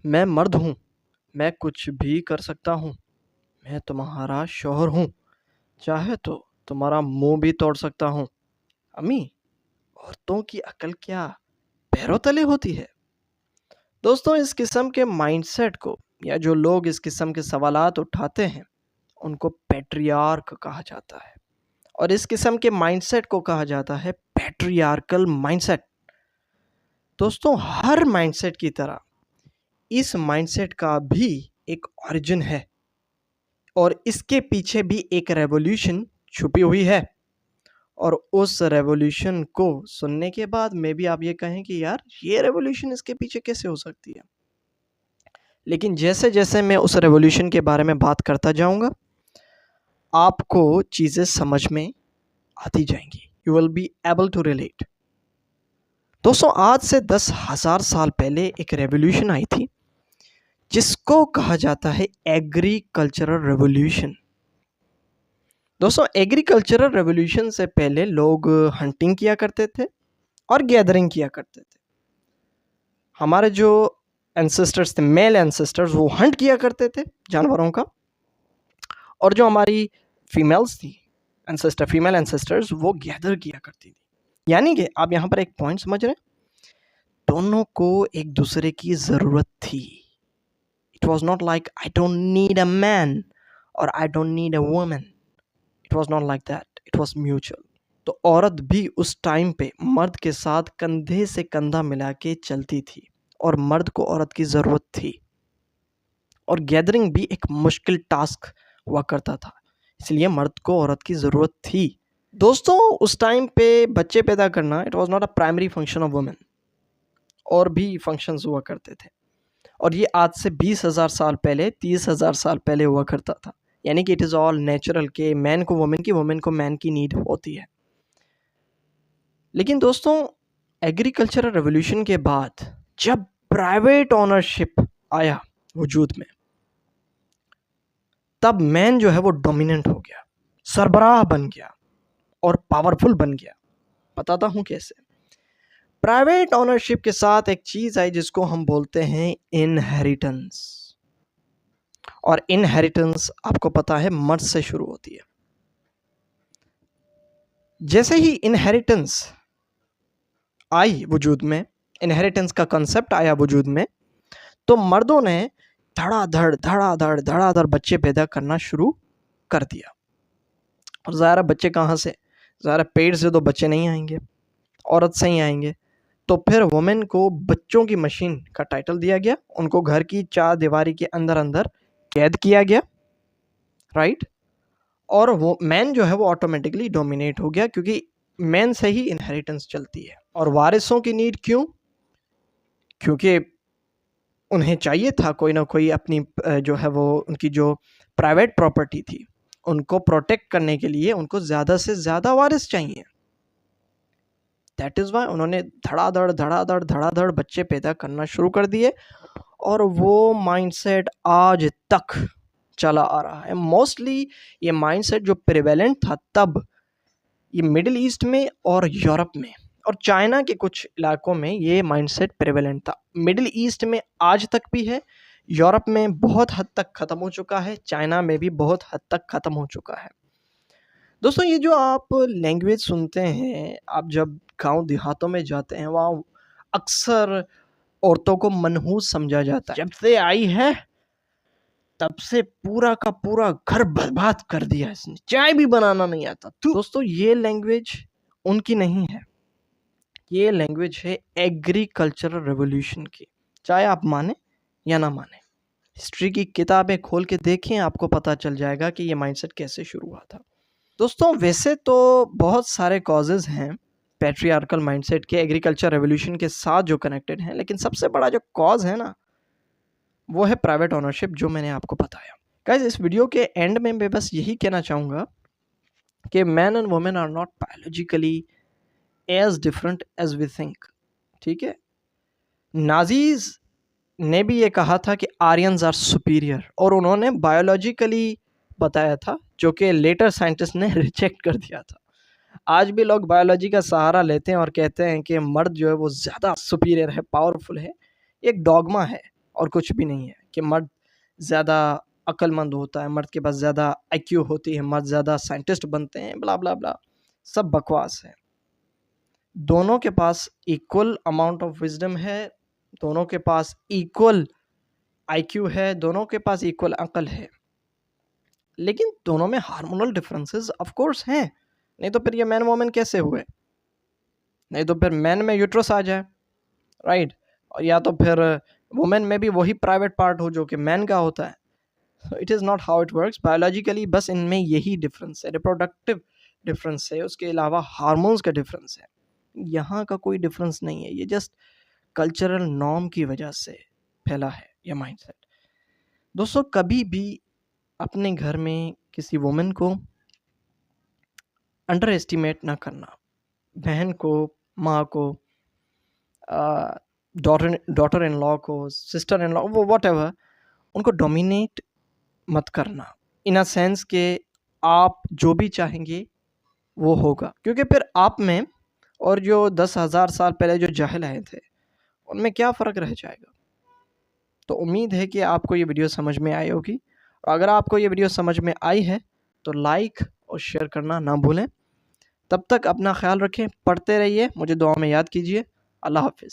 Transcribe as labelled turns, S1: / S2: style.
S1: मैं मर्द हूँ, मैं कुछ भी कर सकता हूँ, मैं तुम्हारा शौहर हूँ, चाहे तो तुम्हारा मुंह भी तोड़ सकता हूँ। अम्मी, औरतों की अकल क्या पैरों तले होती है? दोस्तों, इस किस्म के माइंडसेट को या जो लोग इस किस्म के सवालात उठाते हैं उनको पैट्रियार्क कहा जाता है, और इस किस्म के माइंडसेट को कहा जाता है पैट्रियार्कल माइंडसेट। दोस्तों, हर माइंडसेट की तरह इस माइंडसेट का भी एक ओरिजिन है और इसके पीछे भी एक रेवोल्यूशन छुपी हुई है। और उस रेवोल्यूशन को सुनने के बाद में भी आप ये कहें कि यार ये रेवोल्यूशन इसके पीछे कैसे हो सकती है। लेकिन जैसे जैसे मैं उस रेवोल्यूशन के बारे में बात करता जाऊंगा आपको चीज़ें समझ में आती जाएंगी। You will be able to relate. दोस्तों, आज से 10,000 साल पहले एक रेवोल्यूशन आई थी जिसको कहा जाता है एग्रीकल्चरल रेवोल्यूशन। दोस्तों, एग्रीकल्चरल रेवोल्यूशन से पहले लोग हंटिंग किया करते थे और गैदरिंग किया करते थे। हमारे जो एंसेस्टर्स थे, मेल एंसेस्टर्स, वो हंट किया करते थे जानवरों का, और जो हमारी फीमेल्स थी एंसेस्टर, फीमेल एंसेस्टर्स, वो गैदर किया करती थी। यानी कि आप यहाँ पर एक पॉइंट समझ रहे हैं, दोनों को एक दूसरे की ज़रूरत थी। It was not like I don't need a man और I don't need a woman. It was not like that, it was mutual. तो औरत भी उस टाइम पे मर्द के साथ कंधे से कंधा मिला के चलती थी और मर्द को औरत की ज़रूरत थी। और गैदरिंग भी एक मुश्किल टास्क हुआ करता था, इसलिए मर्द को औरत की ज़रूरत थी। दोस्तों, उस टाइम पे बच्चे पैदा करना it was not a primary function of women, और भी फंक्शंस हुआ करते थे। और ये आज से 20,000 साल पहले, 30,000 साल पहले हुआ करता था। यानी कि इट इज़ ऑल नेचुरल के मैन को वुमेन की, वुमेन को मैन की नीड होती है। लेकिन दोस्तों, एग्रीकल्चरल रेवोल्यूशन के बाद जब प्राइवेट ओनरशिप आया वजूद में, तब मैन जो है वो डोमिनेंट हो गया, सरबराह बन गया और पावरफुल बन गया। बताता हूं कैसे। प्राइवेट ओनरशिप के साथ एक चीज आई जिसको हम बोलते हैं इनहेरिटेंस। और इनहेरिटेंस आपको पता है मर्द से शुरू होती है। जैसे ही इनहेरिटेंस आई वजूद में, इनहेरिटेंस का कंसेप्ट आया वजूद में, तो मर्दों ने धड़ाधड़ बच्चे पैदा करना शुरू कर दिया। और ज़ाहिर बच्चे कहाँ से? ज़ाहिर पेड़ से तो बच्चे नहीं आएंगे, औरत से ही आएंगे। तो फिर वुमेन को बच्चों की मशीन का टाइटल दिया गया, उनको घर की चार दीवारी के अंदर अंदर कैद किया गया, राइट। और वो मैन जो है वो ऑटोमेटिकली डोमिनेट हो गया, क्योंकि मैन से ही इनहेरिटेंस चलती है। और वारिसों की नीड क्यों? क्योंकि उन्हें चाहिए था कोई ना कोई अपनी जो है वो उनकी जो प्राइवेट प्रॉपर्टी थी उनको प्रोटेक्ट करने के लिए उनको ज़्यादा से ज़्यादा वारिस चाहिए। दैट इज़ वाई उन्होंने धड़ाधड़ बच्चे पैदा करना शुरू कर दिए। और वो माइंडसेट आज तक चला आ रहा है। मोस्टली ये माइंडसेट जो प्रिवेलेंट था तब, ये मिडिल ईस्ट में और यूरोप में और चाइना के कुछ इलाकों में ये माइंडसेट प्रिवेलेंट था। मिडिल ईस्ट में आज तक भी है, यूरोप में बहुत हद तक ख़त्म हो चुका है, चाइना में भी बहुत हद तक ख़त्म हो चुका है। दोस्तों, ये जो आप लैंग्वेज सुनते हैं, आप जब गांव देहातों में जाते हैं, वहाँ अक्सर औरतों को मनहूस समझा जाता है। जब से आई है तब से पूरा का पूरा घर बर्बाद कर दिया इसने, चाय भी बनाना नहीं आता। दोस्तों, ये लैंग्वेज उनकी नहीं है, ये लैंग्वेज है एग्रीकल्चरल रेवोल्यूशन की। चाहे आप माने या ना माने, हिस्ट्री की किताबें खोल के देखें, आपको पता चल जाएगा कि ये माइंडसेट कैसे शुरू हुआ था। दोस्तों, वैसे तो बहुत सारे कॉजेज़ हैं पैट्रियार्कल माइंडसेट के एग्रीकल्चर रेवोल्यूशन के साथ जो कनेक्टेड हैं, लेकिन सबसे बड़ा जो कॉज है ना, वो है प्राइवेट ओनरशिप, जो मैंने आपको बताया। गाइस, इस वीडियो के एंड में मैं बस यही कहना चाहूँगा कि man and women are not biologically as different as we think. ठीक है, नाजीज ने भी ये कहा था कि आर्यंस आर सुपीरियर, और उन्होंने बायोलॉजिकली बताया था, जो कि लेटर साइंटिस्ट ने रिजेक्ट कर दिया था। आज भी लोग बायोलॉजी का सहारा लेते हैं और कहते हैं कि मर्द जो है वो ज़्यादा सुपीरियर है, पावरफुल है। एक डॉगमा है, और कुछ भी नहीं है कि मर्द ज़्यादा अक्लमंद होता है, मर्द के पास ज़्यादा आईक्यू होती है, मर्द ज़्यादा साइंटिस्ट बनते हैं, ब्ला ब्ला ब्ला, सब बकवास है। दोनों के पास इक्वल अमाउंट ऑफ विजडम है, दोनों के पास इक्वल आईक्यू है, दोनों के पास इक्वल अक्ल है, लेकिन दोनों में हार्मोनल डिफरेंसेस ऑफ कोर्स हैं। नहीं तो फिर ये मैन वोमेन कैसे हुए? नहीं तो फिर मैन में यूट्रस आ जाए, राइट, और या तो फिर वुमेन में भी वही प्राइवेट पार्ट हो जो कि मैन का होता है। It is not how it works biologically, बस इनमें यही डिफरेंस है, रिप्रोडक्टिव डिफरेंस है, उसके अलावा हार्मोन्स का डिफरेंस है। यहाँ का कोई डिफरेंस नहीं है, ये जस्ट कल्चरल नॉर्म की वजह से फैला है ये माइंडसेट। दोस्तों, कभी भी अपने घर में किसी वुमेन को अंडर एस्टिमेट ना करना। बहन को, माँ को, डॉटर इन लॉ को, सिस्टर इन लॉ, वो वॉट एवर, उनको डोमिनेट मत करना इन अ सेंस के आप जो भी चाहेंगे वो होगा, क्योंकि फिर आप में और जो 10,000 साल पहले जो जाहिल आए थे उनमें क्या फ़र्क रह जाएगा। तो उम्मीद है कि आपको ये वीडियो समझ में आई होगी, और अगर आपको ये वीडियो समझ में आई है तो लाइक और शेयर करना ना भूलें। तब तक अपना ख्याल रखें, पढ़ते रहिए, मुझे दुआ में याद कीजिए। अल्लाह हाफ़िज़।